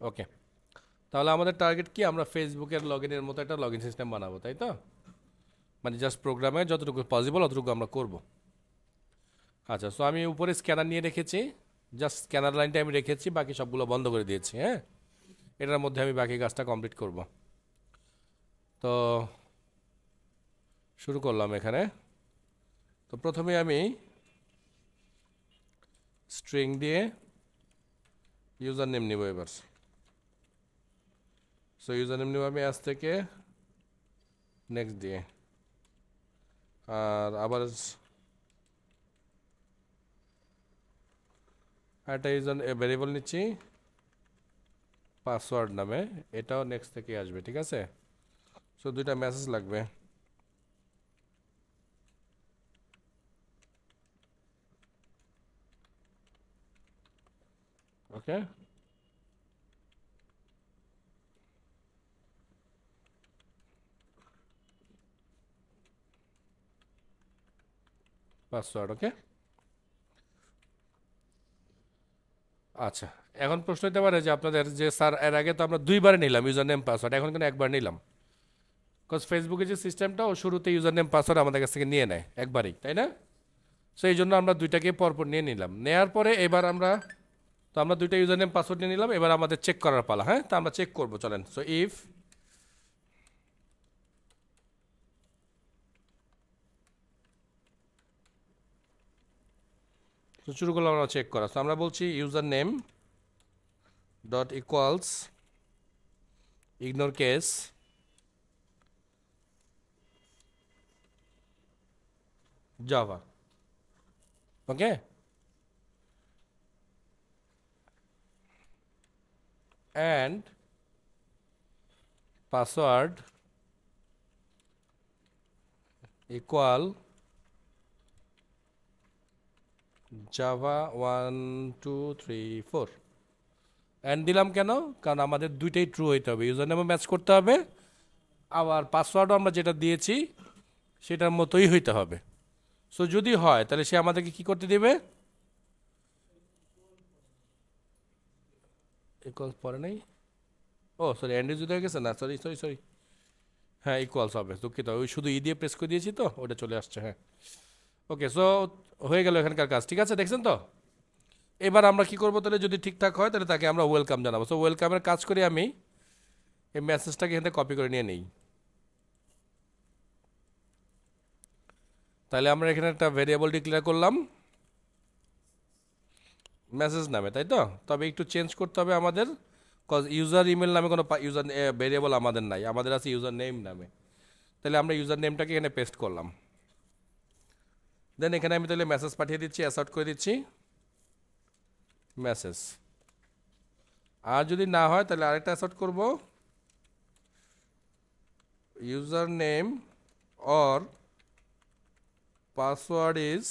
ওকে, তাহলে আমাদের টার্গেট কি, আমরা ফেসবুকের লগ ইনের মতো একটা লগ ইন সিস্টেম বানাবো, তাই তো? মানে জাস্ট প্রোগ্রামে যতটুকু পসিবল অতটুকু আমরা করব। আচ্ছা, সো আমি উপরে স্ক্যানার নিয়ে রেখেছি, জাস্ট স্ক্যানার লাইনটা আমি রেখেছি, বাকি সবগুলো বন্ধ করে দিয়েছি। হ্যাঁ, এটার মধ্যে আমি বাকি কাজটা কমপ্লিট করব। তো শুরু করলাম এখানে। তো প্রথমে আমি স্ট্রিং দিয়ে ইউজার নেম নিব এবার। সো ইউজার নেম নিব আমি আজ থেকে নেক্সট দিয়ে, আর আবার একটা ইউজার ভ্যারিয়েবল নিচ্ছি পাসওয়ার্ড নামে, এটাও নেক্সট থেকে আসবে, ঠিক আছে? সো দুইটা মেসেজ লাগবে। ওকে, পাসওয়ার্ড। ওকে, আচ্ছা, এখন প্রশ্ন হতে পারে যে আপনাদের যে স্যার এর আগে তো আমরা দুইবারে নিলাম ইউজার নেম পাসওয়ার্ড, এখন কিন্তু একবার নিলাম। বিকজ ফেসবুকের যে সিস্টেমটা ও শুরুতে ইউজার নেম পাসওয়ার্ড আমাদের কাছ থেকে নিয়ে নেয় একবারই, তাই না? সো এই জন্য আমরা দুইটাকে পরপর নিয়ে নিলাম। নেয়ার পরে এবার আমরা, তো আমরা দুইটা ইউজার নেম পাসওয়ার্ড নিয়ে নিলাম, এবার আমাদের চেক করার পালা। হ্যাঁ, তো আমরা চেক করবো, চলেন। সো ইফ শুরু করলাম আমরা চেক করা। তো আমরা বলছি user name dot equals ignore case Java. Okay, and password equal Java 1 2 3 4। And দিলাম কেন? কারণ আমাদের দুইটাই ট্রু হইতে হবে, ইউজার নেমও ম্যাচ করতে হবে, আবার পাসওয়ার্ডও আমরা যেটা দিয়েছি সেটার মতোই হইতে হবে। সো যদি হয় তাহলে সে আমাদেরকে কি করতে দেবে? ইকুয়ালস পরে নাই, ও সরি, অ্যান্ড যদি হয়ে গেছে, না সরি সরি সরি, হ্যাঁ ইকুয়ালস হবে, দুঃখিত, ওই শুধু ই দিয়ে প্রেস করে দিয়েছি তো ওটা চলে আসছে। হ্যাঁ, ওকে, সো হয়ে গেল এখানকার কাজ, ঠিক আছে, দেখছেন তো? এবার আমরা কি করবো তাহলে, যদি ঠিকঠাক হয় তাহলে তাকে আমরা ওয়েলকাম জানাবো। সো ওয়েলকামের কাজ করে আমি এই মেসেজটাকে এখানে কপি করে নিয়ে নিই। তাহলে আমরা এখানে একটা ভেরিয়েবল ডিক্লেয়ার করলাম মেসেজ নামে, তাই তো? তবে একটু চেঞ্জ করতে হবে আমাদের, কজ ইউজার ইমেল নামে কোনো ইউজার ভেরিয়েবল আমাদের নাই, আমাদের আছে ইউজার নেম নামে। তাহলে আমরা ইউজার নেমটাকে এখানে পেস্ট করলাম। দেন এখানে আমি তাহলে মেসেজ পাঠিয়ে দিচ্ছি, অ্যাসার্ট করে দিচ্ছি মেসেজ। আর যদি না হয় তাহলে আরেকটা অ্যাসার্ট করব, user name or password is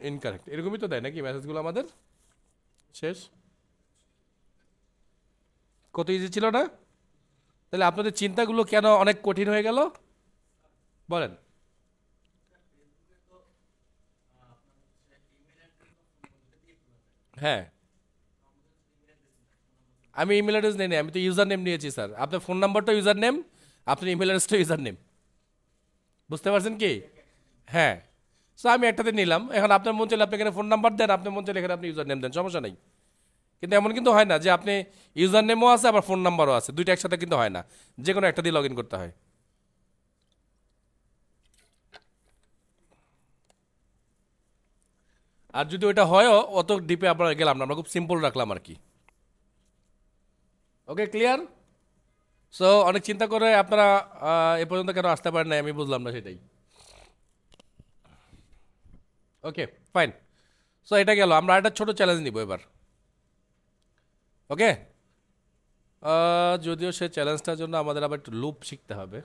incorrect, এরকমই তো দেয় নাকি মেসেজগুলো আমাদের? শেষ, কত ইজি ছিল না? তাহলে আপনাদের চিন্তাগুলো কেন অনেক কঠিন হয়ে গেল বলেন? হ্যাঁ, আমি ইমেল অ্যাড্রেস নেই, আমি তো ইউজার নেম নিয়েছি স্যার। আপনার ফোন নাম্বারটা ইউজার নেম, আপনার ইমেল অ্যাড্রেসটা ইউজার নেম, বুঝতে পারছেন কি? হ্যাঁ, সো আমি একটাতে নিলাম। এখন আপনার মন চাইলে আপনি এখানে ফোন নাম্বার দেন, আপনার মন চাইলে এখানে আপনি ইউজার নেম দেন, সমস্যা নেই। কিন্তু এমন কিন্তু হয় না যে আপনি ইউজার নেমও আছে আবার ফোন নাম্বারও আছে, দুইটা একসাথে কিন্তু হয় না, যে কোনো একটা দিয়ে লগ ইন করতে হয়। আর যদি ওইটা হয়ও, অত ডিপে আমরা গেলাম না, আমরা খুব সিম্পল রাখলাম আর কি। ওকে, ক্লিয়ার? সো অনেক চিন্তা করে আপনারা এ পর্যন্ত কেন আসতে পারেন না আমি বুঝলাম না সেটাই। ওকে, ফাইন। সো এটা গেল, আমরা একটা ছোট চ্যালেঞ্জ নিব এবার। ওকে, যদিও সে চ্যালেঞ্জটার জন্য আমাদের আবার একটু লুপ শিখতে হবে।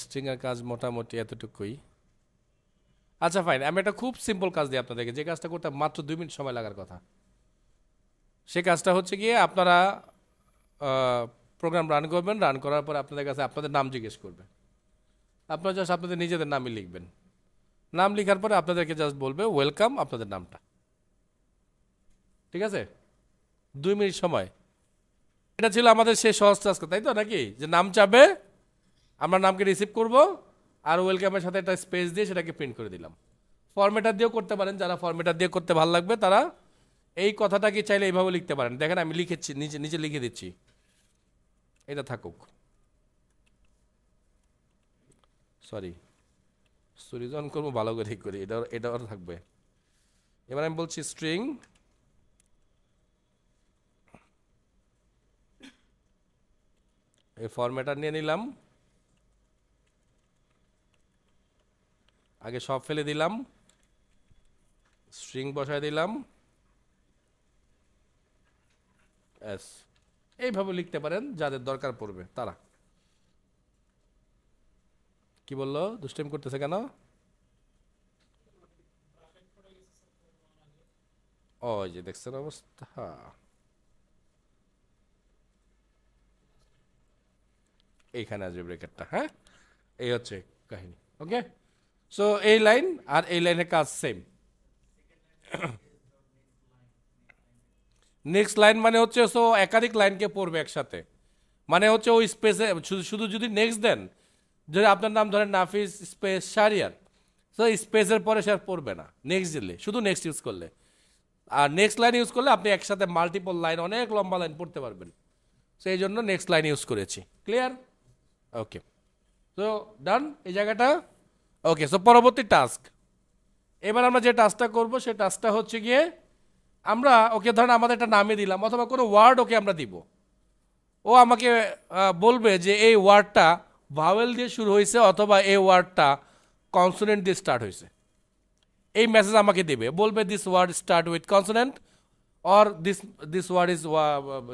স্ট্রিংয়ের কাজ মোটামুটি এতটুকুই। আচ্ছা ফাইন, আমি একটা খুব সিম্পল কাজ দিই আপনাদেরকে, যে কাজটা করতে মাত্র 2 মিনিট সময় লাগার কথা। সে কাজটা হচ্ছে গিয়ে আপনারা প্রোগ্রাম রান করবেন, রান করার পর আপনাদের কাছে আপনাদের নাম জিজ্ঞেস করবে, আপনারা জাস্ট আপনাদের নিজেদের নামই লিখবেন। নাম লেখার পরে আপনাদেরকে জাস্ট বলবে ওয়েলকাম আপনাদের নামটা, ঠিক আছে? 2 মিনিট সময়। এটা ছিল আমাদের সেই সহজ টাস্ক, তাই তো নাকি? যে নাম চাবে, আমরা নামকে রিসিভ করব, আর ওয়েলকামের সাথে একটা স্পেস দিয়ে সেটাকে প্রিন্ট করে দিলাম। ফরম্যাটার দিয়েও করতে পারেন, যারা ফরম্যাটার দিয়ে করতে ভালো লাগবে তারা এই কথাটাকে চাইলে এইভাবে লিখতে পারেন। দেখেন আমি লিখেছি, নিচে নিচে লিখে দিচ্ছি, এটা থাকুক। সরি, সুরিজন করবো ভালো করে ঠিক করি, এটাও থাকবে। এবার আমি বলছি স্ট্রিং এই ফরম্যাটার নিয়ে নিলাম, আগে সব ফেলে দিলাম, স্ট্রিং বসায় দিলাম, এস। এইভাবে লিখতে পারেন যাদের দরকার পড়বে তারা। কি বললো, দুষ্টাইম করতেছে কেন? ও যে দেখছেন অবস্থা, এইখানে আসবে ব্রেকেটটা। হ্যাঁ, এই হচ্ছে কাহিনী। ওকে, সো এই লাইন আর এই লাইনের কাজ সেম। নেক্সট লাইন মানে হচ্ছে সো একাধিক লাইনকে পড়বে একসাথে, মানে হচ্ছে ওই স্পেসে শুধু যদি নেক্সট দেন, যদি আপনার নাম ধরেন নাফিস স্পেস শারিয়ার, তো স্পেসের পরে সে আর পড়বে না নেক্সট দিলে, শুধু নেক্সট ইউজ করলে। আর নেক্সট লাইন ইউজ করলে আপনি একসাথে মাল্টিপল লাইন, অনেক লম্বা লাইন পড়তে পারবেন। সেই জন্য নেক্সট লাইন ইউজ করেছি। ক্লিয়ার? ওকে, তো ডান এই জায়গাটা। ওকে, সো পরবর্তী টাস্ক, এবার আমরা যে টাস্কটা করব সেই টাস্কটা হচ্ছে গিয়ে আমরা ওকে ধরেন আমাদের একটা নামে দিলাম, অথবা কোনো ওয়ার্ড ওকে আমরা দিব। ও আমাকে বলবে যে এই ওয়ার্ডটা ভাওয়েল দিয়ে শুরু হয়েছে অথবা এই ওয়ার্ডটা কনসোনেন্ট দিয়ে স্টার্ট হয়েছে। এই মেসেজ আমাকে দেবে, বলবে this word start with consonant or this word is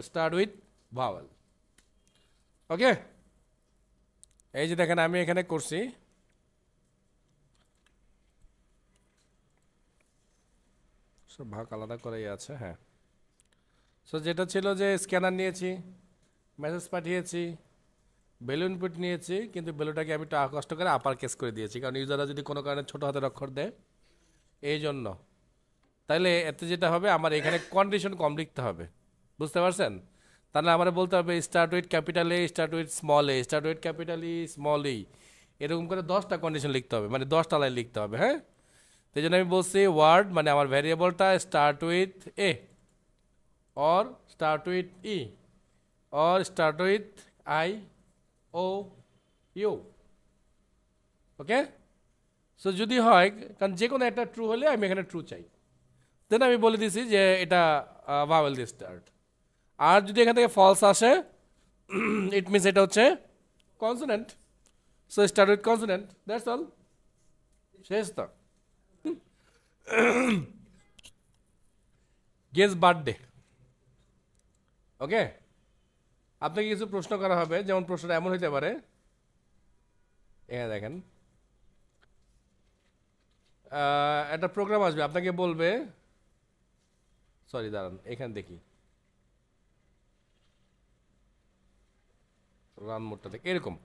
start with vowel. Okay, এই যে দেখেন আমি এখানে করছি, সব ভাগ আলাদা করাই আছে। হ্যাঁ, সো যেটা ছিল যে স্ক্যানার নিয়েছি, মেসেজ পাঠিয়েছি, ভ্যালু ইনপুট নিয়েছি, কিন্তু ভ্যালুটাকে আমি একটু কষ্ট করে আপার কেস করে দিয়েছি, কারণ ইউজাররা যদি কোনো কারণে ছোটো হাতের অক্ষর দেয় এই জন্য। তাইলে এতে যেটা হবে, আমার এখানে কন্ডিশন কম লিখতে হবে, বুঝতে পারছেন? তাহলে আমার বলতে হবে start with capital A, start with small A, start with capital E, small E, এরকম করে 10টা কন্ডিশন লিখতে হবে, মানে 10টা লাইন লিখতে হবে। হ্যাঁ, সেই জন্য আমি বলছি ওয়ার্ড মানে আমার ভ্যারিয়েবলটা start with A or start with E or start with I O U। Okay, so যদি হয়, কারণ যে কোনো একটা ট্রু হলে আমি এখানে ট্রু চাই, দেন আমি বলে দিছি যে এটা ভাওয়েল দিয়ে স্টার্ট। আর যদি এখান থেকে ফলস আসে, ইট মিনস এটা হচ্ছে consonant, so start with consonant, that's all. শেষ তো। Guess birthday. ওকে, আপনাকে কিছু প্রশ্ন করা হবে, যেমন প্রশ্নটা এমন হইতে পারে, এখানে দেখেন একটা প্রোগ্রাম আসবে, আপনাকে বলবে, সরি দাঁড়ান এখানে দেখি, রান মোডটা থেকে এরকম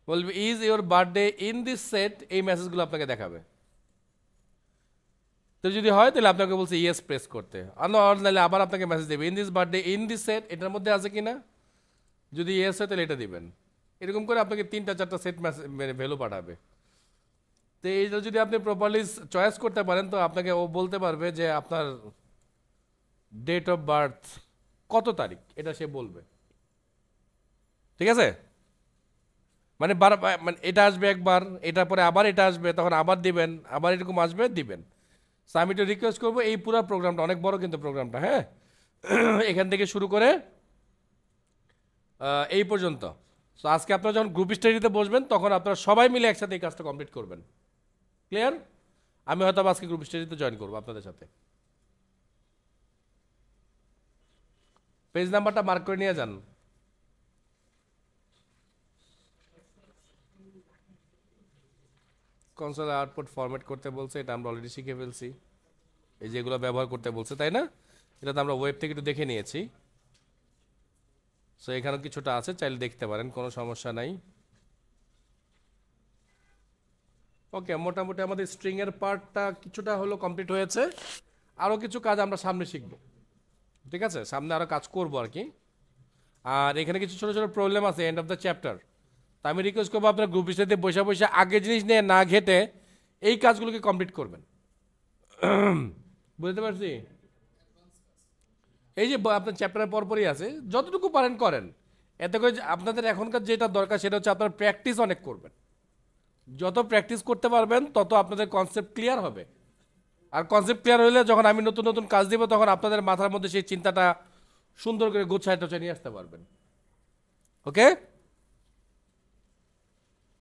বলবে is your birthday in this set, এই মেসেজগুলো আপনাকে দেখাবে। তো যদি হয় তাহলে আপনাকে বলছে ইয়েস প্রেস করতে, নাহলে আবার আপনাকে মেসেজ দেবে in this birthday in this set, এটার মধ্যে আছে কিনা, যদি ইয়েস হয় তাহলে এটা দিবেন। এরকম করে আপনাকে 3টা 4টা সেট মানে ভ্যালু পাঠাবে। তো এইটা যদি আপনি প্রপারলি চয়েস করতে পারেন, তো আপনাকে ও বলতে পারবে যে আপনার ডেট অফ বার্থ কত তারিখ, এটা সে বলবে। ঠিক আছে, মানে মানে এটা আসবে একবার, এটার পরে আবার এটা আসবে, তখন আবার দিবেন, আবার এরকম আসবে দিবেন। সো আমি একটু রিকোয়েস্ট করবো, এই পুরো প্রোগ্রামটা অনেক বড় কিন্তু প্রোগ্রামটা, হ্যাঁ, এখান থেকে শুরু করে এই পর্যন্ত। সো আজকে আপনারা যখন গ্রুপ স্টাডিতে বসবেন তখন আপনারা সবাই মিলে একসাথে এই কাজটা কমপ্লিট করবেন। ক্লিয়ার? আমি হয়তো আজকে গ্রুপ স্টাডিতে জয়েন করবো আপনাদের সাথে। পেজ নাম্বারটা মার্ক করে নিয়ে যান। কনসোল আউটপুট ফরম্যাট করতে বলছে, এটা আমরা অলরেডি শিখে ফেলছি, এই যেগুলো ব্যবহার করতে বলছে, তাই না? এটা তো আমরা ওয়েব থেকে একটু দেখে নিয়েছি। সো এখানেও কিছুটা আছে, চাইলে দেখতে পারেন, কোনো সমস্যা নাই। ওকে, মোটামুটি আমাদের স্ট্রিং এর পার্টটা কিছুটা হলো কমপ্লিট হয়েছে। আরও কিছু কাজ আমরা সামনে শিখব, ঠিক আছে, সামনে আরও কাজ করবো আর কি। আর এখানে কিছু ছোটো ছোটো প্রবলেম আছে এন্ড অফ দ্য চ্যাপ্টার, তা আমি রিকোয়েস্ট করবো আপনার গ্রুপ বিষয়তে বসে বসে আগে জিনিস নিয়ে না ঘেটে এই কাজগুলোকে কমপ্লিট করবেন। বুঝতে পারছি? এই যে আপনার চ্যাপ্টারের পরপরই আছে, যতটুকু পারেন করেন। এতে করে আপনাদের এখনকার যেটা দরকার সেটা হচ্ছে আপনার প্র্যাকটিস অনেক করবেন। যত প্র্যাকটিস করতে পারবেন তত আপনাদের কনসেপ্ট ক্লিয়ার হবে। আর কনসেপ্ট ক্লিয়ার হলে যখন আমি নতুন নতুন কাজ দিব তখন আপনাদের মাথার মধ্যে সেই চিন্তাটা সুন্দর করে গোছায় টোছায় নিয়ে আসতে পারবেন। ওকে।